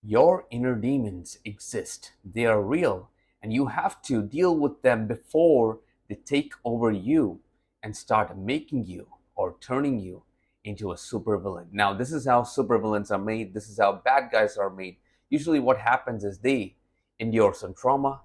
Your inner demons exist, they are real, and you have to deal with them before they take over you and start making you or turning you into a supervillain. Now, this is how supervillains are made, this is how bad guys are made. Usually, what happens is they endure some trauma,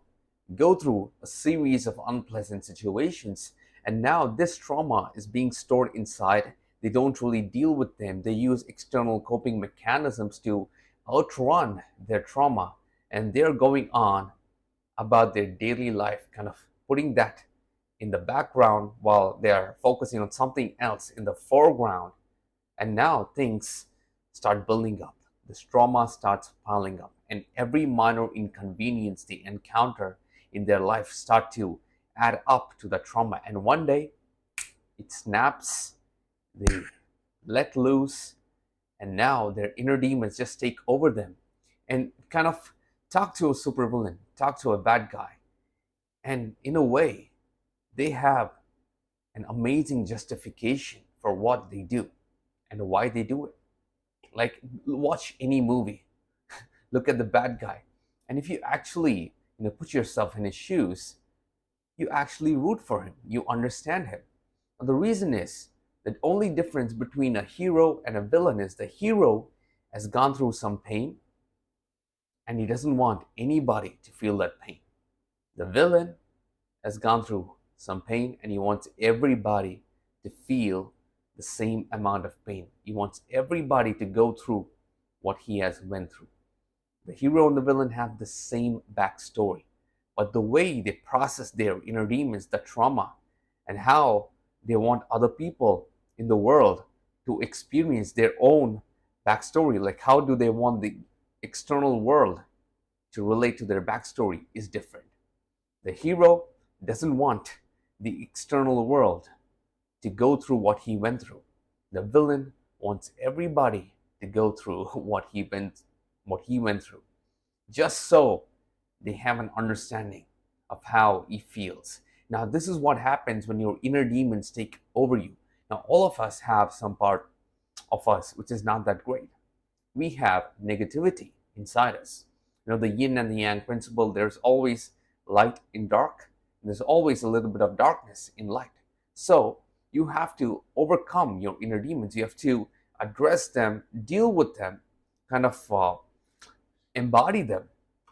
go through a series of unpleasant situations, and now this trauma is being stored inside. They don't really deal with them. They use external coping mechanisms to outrun their trauma, and they're going on about their daily life, kind of putting that in the background while they're focusing on something else in the foreground. And now things start building up. This trauma starts piling up, and every minor inconvenience they encounter in their life start to add up to the trauma. And one day it snaps, they let loose, and now their inner demons just take over them and kind of talk to a supervillain, talk to a bad guy. And in a way, they have an amazing justification for what they do and why they do it. Like, watch any movie, look at the bad guy, and if you actually put yourself in his shoes, you actually root for him, you understand him. And the reason is the only difference between a hero and a villain is the hero has gone through some pain and he doesn't want anybody to feel that pain. The villain has gone through some pain and he wants everybody to feel the same amount of pain. He wants everybody to go through what he has went through. The hero and the villain have the same backstory, but the way they process their inner demons, the trauma, and how they want other people in the world to experience their own backstory, like how do they want the external world to relate to their backstory, is different. The hero doesn't want the external world to go through what he went through. The villain wants everybody to go through what he went through, just so they have an understanding of how he feels. Now, this is what happens when your inner demons take over you. Now, all of us have some part of us which is not that great. We have negativity inside us. The yin and the yang principle, there's always light in dark, and there's always a little bit of darkness in light. So, you have to overcome your inner demons. You have to address them, deal with them, kind of embody them.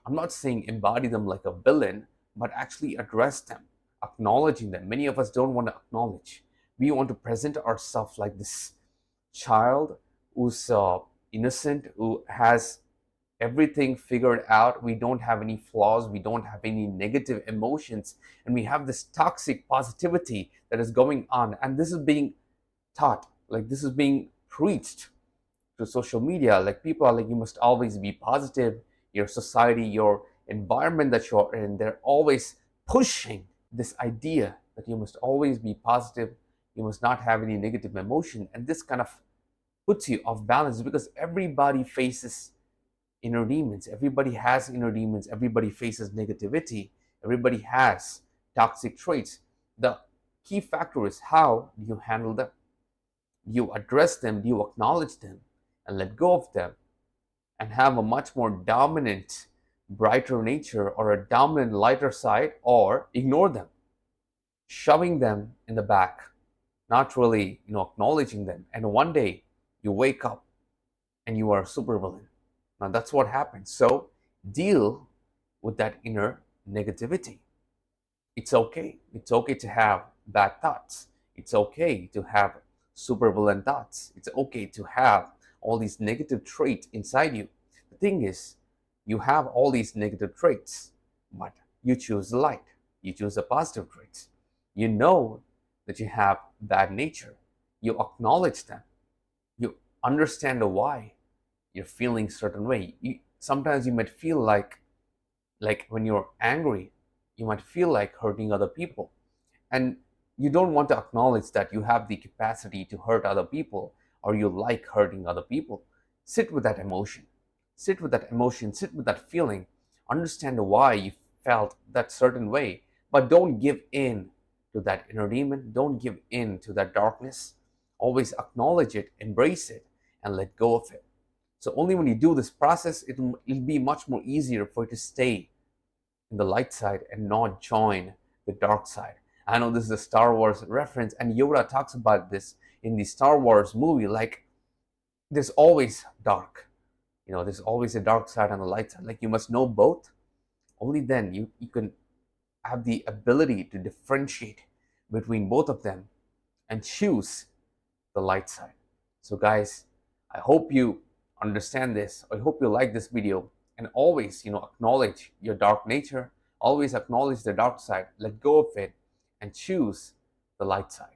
I'm not saying embody them like a villain, but actually address them, acknowledging them. Many of us don't want to acknowledge. We want to present ourselves like this child who's innocent, who has everything figured out. We don't have any flaws, we don't have any negative emotions, and we have this toxic positivity that is going on. And this is being taught, like this is being preached to social media. Like, people are like, you must always be positive. Your society, your environment that you're in, they're always pushing this idea that you must always be positive, you must not have any negative emotion. And this kind of puts you off balance, because everybody faces inner demons. Everybody has inner demons. Everybody faces negativity. Everybody has toxic traits. The key factor is, how do you handle them? Do you address them? Do you acknowledge them and let go of them and have a much more dominant, brighter nature, or a dominant, lighter side, or ignore them, shoving them in the back, not really, acknowledging them? And one day you wake up and you are a supervillain. Now that's what happens. So deal with that inner negativity. It's okay. It's okay to have bad thoughts. It's okay to have supervillain thoughts. It's okay to have all these negative traits inside you. The thing is, you have all these negative traits, but you choose the light. You choose the positive traits. You know that you have bad nature. You acknowledge them. You understand the why you're feeling certain way. Sometimes you might feel like when you're angry, you might feel like hurting other people, and you don't want to acknowledge that you have the capacity to hurt other people, or you like hurting other people. Sit with that emotion. Sit with that emotion. Sit with that feeling. Understand why you felt that certain way, but don't give in to that inner demon. Don't give in to that darkness. Always acknowledge it, embrace it, and let go of it. So only when you do this process, it'll be much more easier for you to stay in the light side and not join the dark side. I know this is a Star Wars reference, and Yoda talks about this in the Star Wars movie. Like, there's always dark, there's always a dark side and a light side. Like, you must know both. Only then you can have the ability to differentiate between both of them and choose the light side. So guys, I hope you understand this. I hope you like this video, and always, acknowledge your dark nature. Always acknowledge the dark side, let go of it, and choose the light side.